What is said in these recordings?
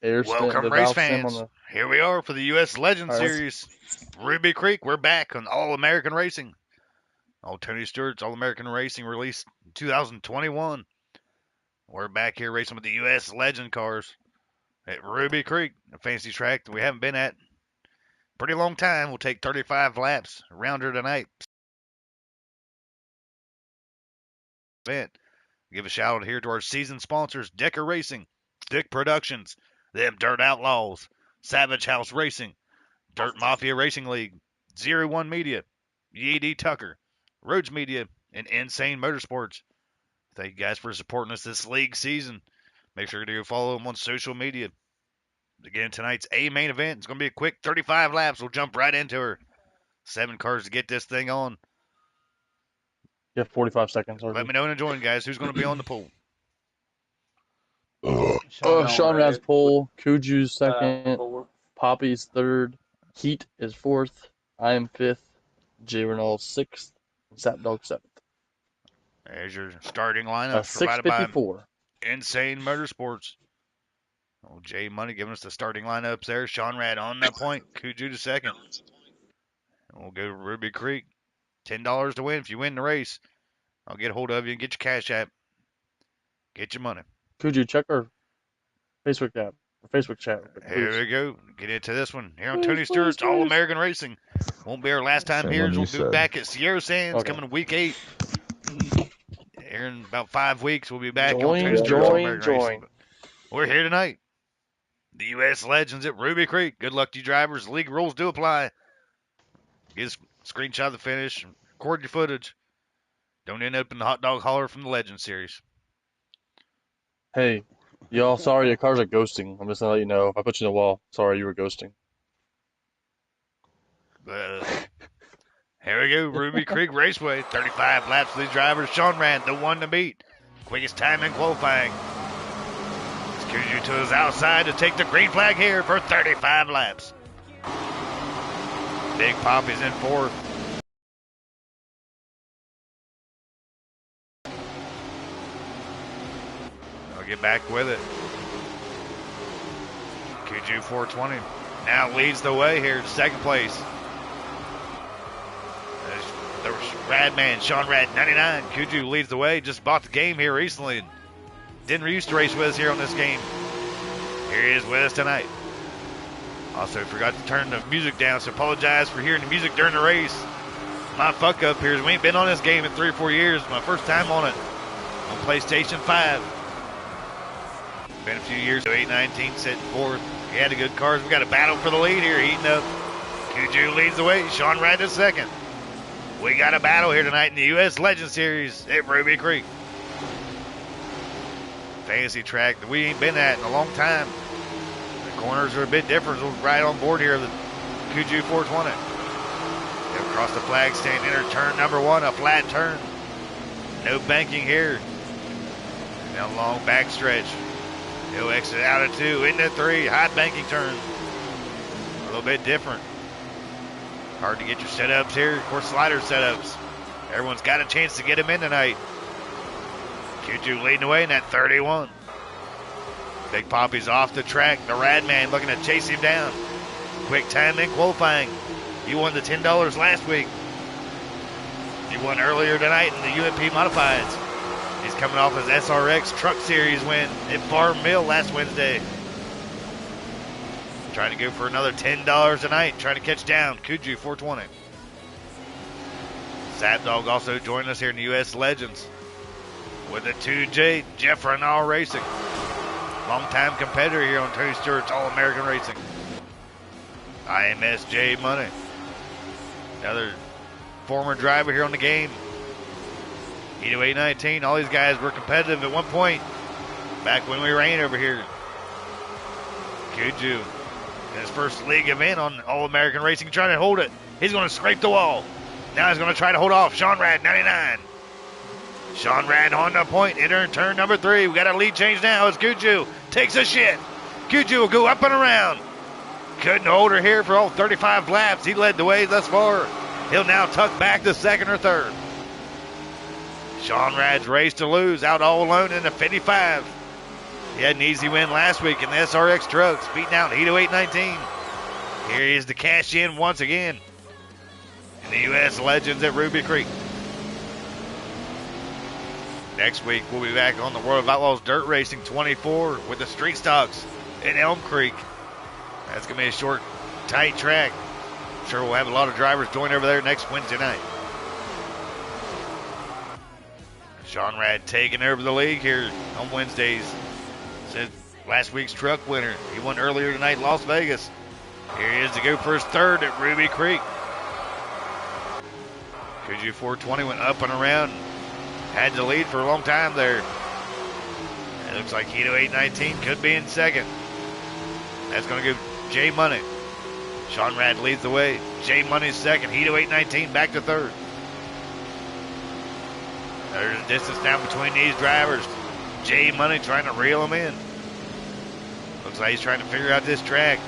air stem, the Welcome, race valve stem on fans. the. Here we are for the U.S. Legend All right, Series. Ruby Creek, we're back on All American Racing. Old Tony Stewart's All American Racing released in 2021. We're back here racing with the U.S. Legend cars at Ruby Creek, a fancy track that we haven't been at pretty long time. We'll take 35 laps around here tonight. Event. Give a shout out here to our season sponsors, Decker Racing, Stick Productions, them Dirt Outlaws, Savage House Racing, Dirt Mafia Racing League, Zero One Media, ED Tucker, Rhodes Media, and Insane Motorsports. Thank you guys for supporting us this league season. Make sure to go follow them on social media. Again, tonight's A main event. It's going to be a quick 35 laps. We'll jump right into her. 7 cars to get this thing on. you have 45 seconds, Let RG. me know when to join, guys. Who's going to be on the pool? Sean Rad's pole, Kuju's second, Poppy's third, Heat is fourth, I am fifth, J Renault's sixth, and Sap Dog seventh. There's your starting lineup provided by 654. Insane Motorsports. Oh, Jay Money giving us the starting lineups there. Sean Rad on that point. Kuju to second. And we'll go to Ruby Creek. $10 to win if you win the race. I'll get a hold of you and get your cash app. Get your money. Kuju, check our Facebook app, or Facebook chat. Here we go. Get into this one. Here on Tony Stewart's All American Racing. Won't be our last time here. We'll be back at Sierra Sands coming week 8. Here in about 5 weeks, we'll be back on Tony Stewart's All American Racing. We're here tonight. The U.S. Legends at Ruby Creek. Good luck to you drivers. League rules do apply. Get a screenshot of the finish. Record your footage. Don't end up in the hot dog holler from the Legend Series. Hey, y'all, sorry, your cars are ghosting. I'm just gonna let you know. If I put you in the wall, sorry, you were ghosting. Here we go. Ruby Creek Raceway. 35 laps for these drivers. Sean Rand, the one to beat. Quickest time in qualifying. Kuju to his outside to take the green flag here for 35 laps. Big Poppy's in fourth. I'll get back with it. Kuju 420 now leads the way here to second place. There's Radman, Sean Rad 99. Kuju leads the way. Just bought the game here recently. Didn't used to race with us here on this game. Here he is with us tonight. Also forgot to turn the music down, so apologize for hearing the music during the race. My fuck up here is we ain't been on this game in 3 or 4 years. My first time on it on PlayStation 5. Been a few years. 819 sitting fourth. We had a good cars. We got a battle for the lead here, heating up. Kuju leads the way. Sean Rad is second. We got a battle here tonight in the U.S. Legend Series at Ruby Creek. Fantasy track that we ain't been at in a long time. The corners are a bit different. We're right on board here, the Kuju 420. They'll cross the flag stand, enter turn number 1, a flat turn. No banking here. Now long back stretch. He'll exit out of 2, into 3, high banking turn. A little bit different. Hard to get your setups here. Of course, slider setups. Everyone's got a chance to get them in tonight. Kuju leading the way in that 31. Big Poppy's off the track. The Radman looking to chase him down. Quick time in qualifying. He won the $10 last week. He won earlier tonight in the UMP Modifieds. He's coming off his SRX Truck Series win at Farm Mill last Wednesday. Trying to go for another $10 tonight. Trying to catch down Kuju 420. Sad Dog also joining us here in the U.S. Legends. With a 2J, Jeff Renault Racing. Longtime competitor here on Tony Stewart's All-American Racing. IMSJ Money. Another former driver here on the game. Edo 819, all these guys were competitive at one point. Back when we ran over here. Kuju, in his first league event on All-American Racing, trying to hold it. He's going to scrape the wall. Now he's going to try to hold off Sean Rad, 99. Sean Rad on the point, entering turn number 3. We got a lead change now as Kuju takes a shit. Kuju will go up and around. Couldn't hold her here for all 35 laps. He led the way thus far. He'll now tuck back to second or third. Sean Rad's race to lose, out all alone in the 55. He had an easy win last week in the SRX trucks, beating out Hito 819. Here he is to cash in once again in the U.S. Legends at Ruby Creek. Next week, we'll be back on the World of Outlaws Dirt Racing 24 with the Street Stocks in Elm Creek. That's going to be a short, tight track. I'm sure we'll have a lot of drivers join over there next Wednesday night. Sean Rad taking over the league here on Wednesdays. Said last week's truck winner. He won earlier tonight in Las Vegas. Here he is to go for his third at Ruby Creek. Kuju 420 went up and around. Had the lead for a long time there. It looks like Hito 819 could be in second. That's going to go Jay Money. Sean Rad leads the way. Jay Money's second. Hito 819 back to third. There's a distance now between these drivers. Jay Money trying to reel them in. Looks like he's trying to figure out this track.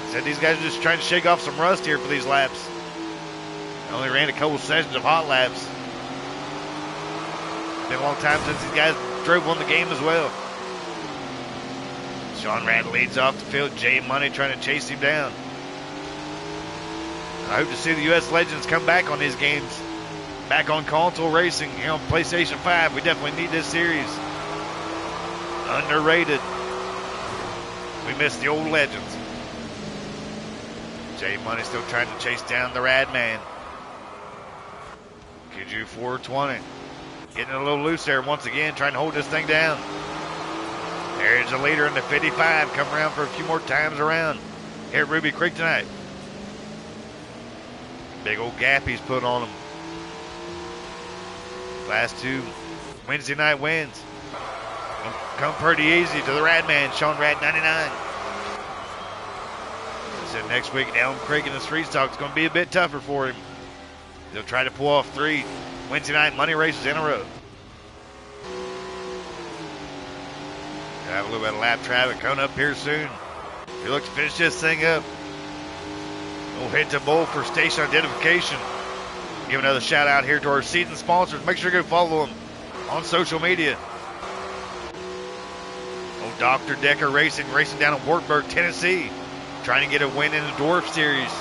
Said these guys are just trying to shake off some rust here for these laps. Only ran a couple sessions of hot laps. Been a long time since these guys drove on the game as well. Sean Rad leads off the field. Jay Money trying to chase him down. I hope to see the U.S. Legends come back on these games. Back on console racing here on PlayStation 5. We definitely need this series. Underrated. We miss the old legends. Jay Money still trying to chase down the Rad Man. Kuju 420. Getting a little loose there once again, trying to hold this thing down. There's the leader in the 55. Come around for a few more times around here at Ruby Creek tonight. Big old gap he's put on him. Last two Wednesday night wins. Come pretty easy to the Rad Man, Sean Rad 99. So next week at Elm Creek in the Street Stock is going to be a bit tougher for him. They'll try to pull off 3 Wednesday night money races in a row. Have a little bit of lap traffic coming up here soon. He looks to finish this thing up. We'll hit the bowl for station identification. Give another shout out here to our season sponsors. Make sure to go follow them on social media. Old Dr. Decker Racing down in Wartburg, Tennessee. Trying to get a win in the Dwarf Series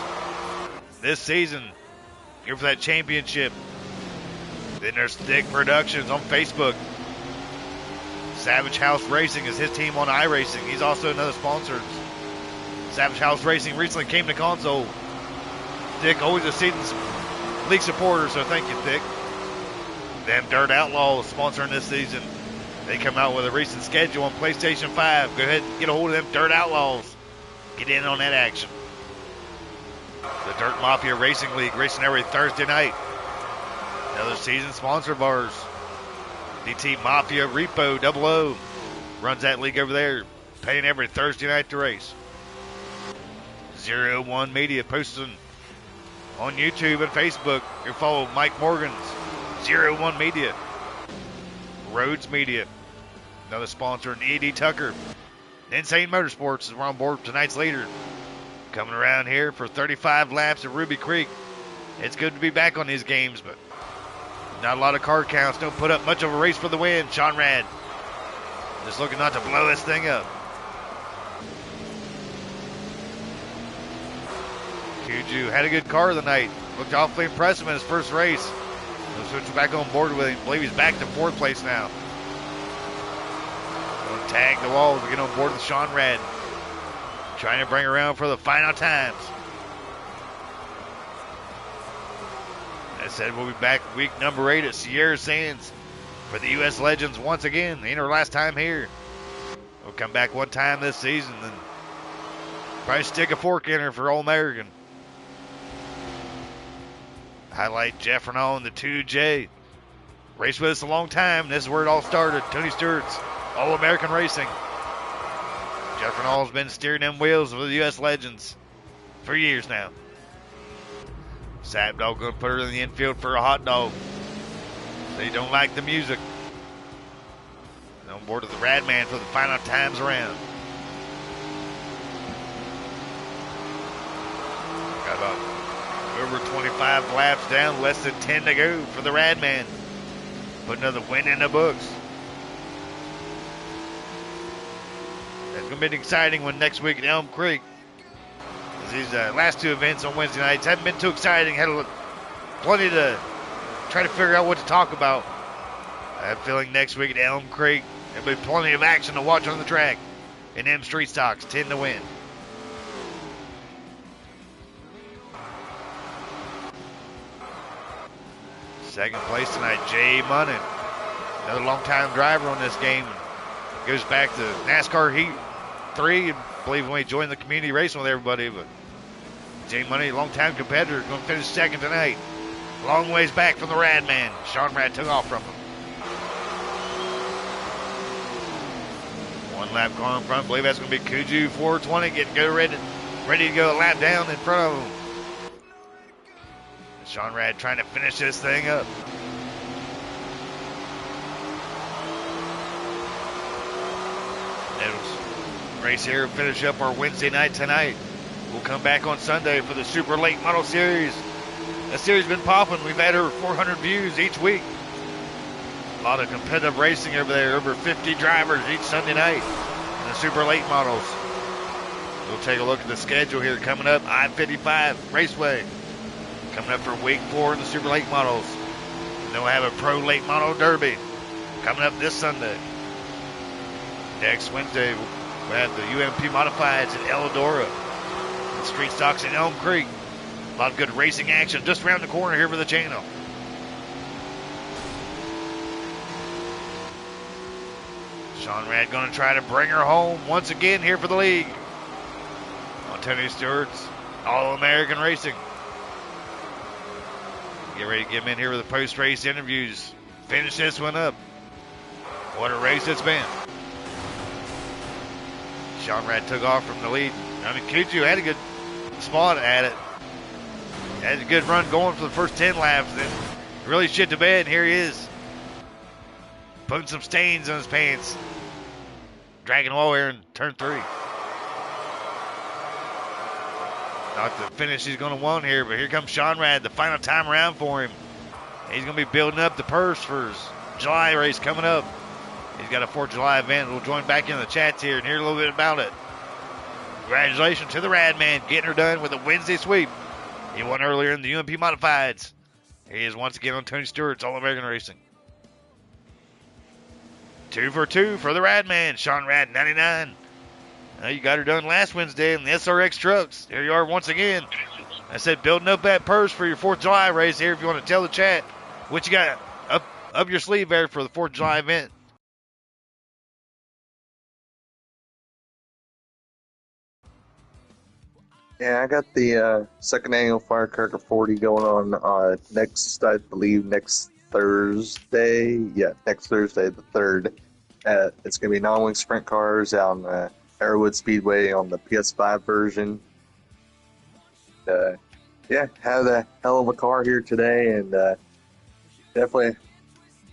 this season. Here for that championship. Then there's Stick Productions on Facebook. Savage House Racing is his team on iRacing. He's also another sponsor. Savage House Racing recently came to console. Dick, always a season league supporter, so thank you, Dick. Them Dirt Outlaws sponsoring this season. They come out with a recent schedule on PlayStation 5. Go ahead and get a hold of them Dirt Outlaws. Get in on that action. The Dirt Mafia Racing League, racing every Thursday night. Another season sponsor of ours. DT Mafia Repo 00 runs that league over there, paying every Thursday night to race. 01 Media posting on YouTube and Facebook. You follow Mike Morgan's 01 Media. Rhodes Media, another sponsor, and E.D. Tucker. Insane Motorsports is on board tonight's leader. Coming around here for 35 laps at Ruby Creek. It's good to be back on these games, but not a lot of car counts. Don't put up much of a race for the win. Sean Rad just looking not to blow this thing up. Kuju had a good car tonight. Looked awfully impressive in his first race. We'll switch back on board with him. I believe he's back to 4th place now. Going to tag the walls to get on board with Sean Rad. Trying to bring around for the final times. I said we'll be back week number 8 at Sierra Sands for the U.S. Legends once again. Ain't our last time here. We'll come back one time this season and probably stick a fork in her for All-American. Highlight Jeff Renault and the 2J. Raced with us a long time. This is where it all started. Tony Stewart's All-American Racing. Jeff Renault's been steering them wheels for the U.S. Legends for years now. Sap Dog going to put her in the infield for a hot dog. They don't like the music. On board with the Rad Man for the final times around. Got about over 25 laps down, less than 10 to go for the Rad Man. Put another win in the books. It's going to be an exciting one next week at Elm Creek. These last two events on Wednesday nights haven't been too exciting. Had plenty to try to figure out what to talk about. I have a feeling next week at Elm Creek there'll be plenty of action to watch on the track. And them street stocks tend to win. Second place tonight, Jay Munnin. Another long-time driver on this game. Goes back to NASCAR Heat 3. I believe when he joined the community racing with everybody. But Jay Munnin, long-time competitor, going to finish second tonight. Long ways back from the Rad Man. Sean Rad took off from him. One lap car in front. I believe that's going to be Kuju 420 getting ready to go a lap down in front of him. Sean Rad trying to finish this thing up. Race here, finish up our Wednesday night tonight. We'll come back on Sunday for the Super Late Model Series. That series has been popping. We've had over 400 views each week. A lot of competitive racing over there. Over 50 drivers each Sunday night in the Super Late Models. We'll take a look at the schedule here coming up. I-55 Raceway coming up for week 4 in the Super Late Models. And then we'll have a Pro Late Model Derby coming up this Sunday. Next Wednesday, we have the UMP Modifieds at Eldora. And Street Stocks in Elm Creek. A lot of good racing action just around the corner here for the channel. Sean Rad going to try to bring her home once again here for the league. On Tony Stewart's All-American Racing. Get ready to get him in here with the post-race interviews. Finish this one up. What a race it's been. Sean Rad took off from the lead. I mean, Kuju had a good spot at it. Had a good run going for the first 10 laps. Then really shit the bed, and here he is. Putting some stains on his pants. Dragging all here in turn 3. Not the finish he's going to want here, but here comes Sean Rad, the final time around for him. He's going to be building up the purse for his July race coming up. He's got a 4th of July event. We'll join back in the chats here and hear a little bit about it. Congratulations to the Rad Man, getting her done with a Wednesday sweep. He won earlier in the UMP Modifieds. He is once again on Tony Stewart's All-American Racing. 2 for 2 for the Rad Man, Sean Rad, 99. Now you got her done last Wednesday in the SRX trucks. There you are once again. I said building up that purse for your 4th of July race here if you want to tell the chat what you got up your sleeve there for the 4th of July event. Yeah, I got the second annual Firecracker 40 going on next Thursday. Yeah, next Thursday, the 3rd. It's going to be non-wing sprint cars on Arrowwood Speedway on the PS5 version. Yeah, had a hell of a car here today, and definitely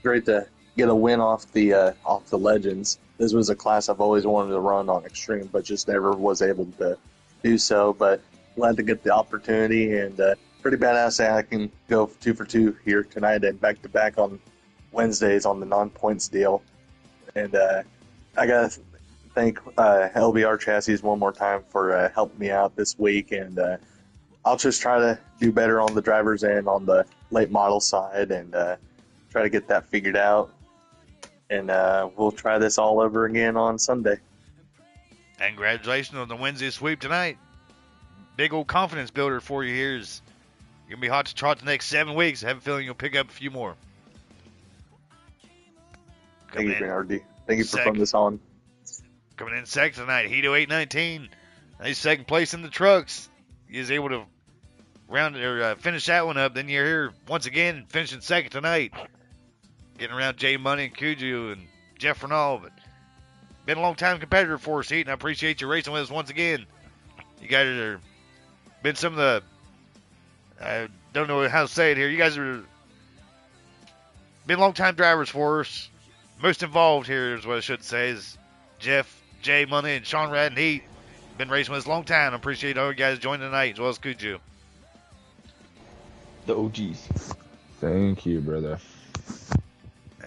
great to get a win off the Legends. This was a class I've always wanted to run on Extreme, but just never was able to do so. But glad to get the opportunity, and pretty badass that I can go 2 for 2 here tonight and back to back on Wednesdays on the non-points deal. And I gotta thank LBR Chassis one more time for helping me out this week, and I'll just try to do better on the driver's end on the late model side, and try to get that figured out. And we'll try this all over again on Sunday. And congratulations on the Wednesday sweep tonight. Big old confidence builder for you here. You're going to be hot to trot the next 7 weeks. I have a feeling you'll pick up a few more. Thank you, Bernardi. Thank you for putting this on. Coming in second tonight, Hito 819. He's second place in the trucks. He is able to finish that one up. Then you're here once again finishing second tonight. Getting around Jay Money and Kuju and Jeff Renault. But been a long time competitor for us, Heat, and I appreciate you racing with us once again. You guys are been some of the, I don't know how to say it here. You guys are been long time drivers for us. Most involved here is what I should say is Jeff, Jay Money, and Sean Rad and Heat. Been racing with us a long time. I appreciate all you guys joining tonight as well as Kuju. The OGs. Thank you, brother.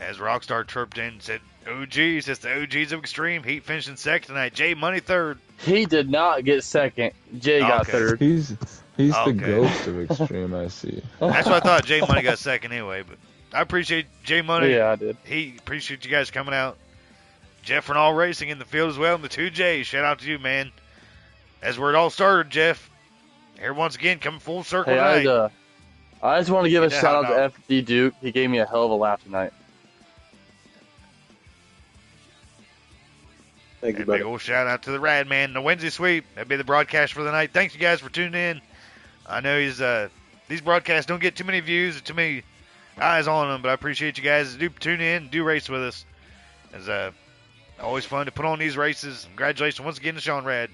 As Rockstar chirped in and said, OGs, it's the OGs of Extreme. Heat finishing second tonight. Jay Money third. He did not get second. Jay got Okay. third. He's the Okay. ghost of Extreme, I see. That's what I thought. Jay Money got second anyway, but I appreciate Jay Money. Yeah, I did. He appreciate you guys coming out. Jeff and All Racing in the field as well, and the 2Js. Shout out to you, man. That's where it all started, Jeff. Here once again, coming full circle Hey, tonight. I just want to give a Yeah, shout out no. to FD Duke. He gave me a hell of a laugh tonight. Thank you, And big buddy. old shout out to the Rad Man, the Wednesday sweep. That'd be the broadcast for the night. Thanks you guys for tuning in. I know these broadcasts don't get too many views or too many eyes on them, but I appreciate you guys. Do tune in, do race with us. It's always fun to put on these races. Congratulations once again to Sean Rad.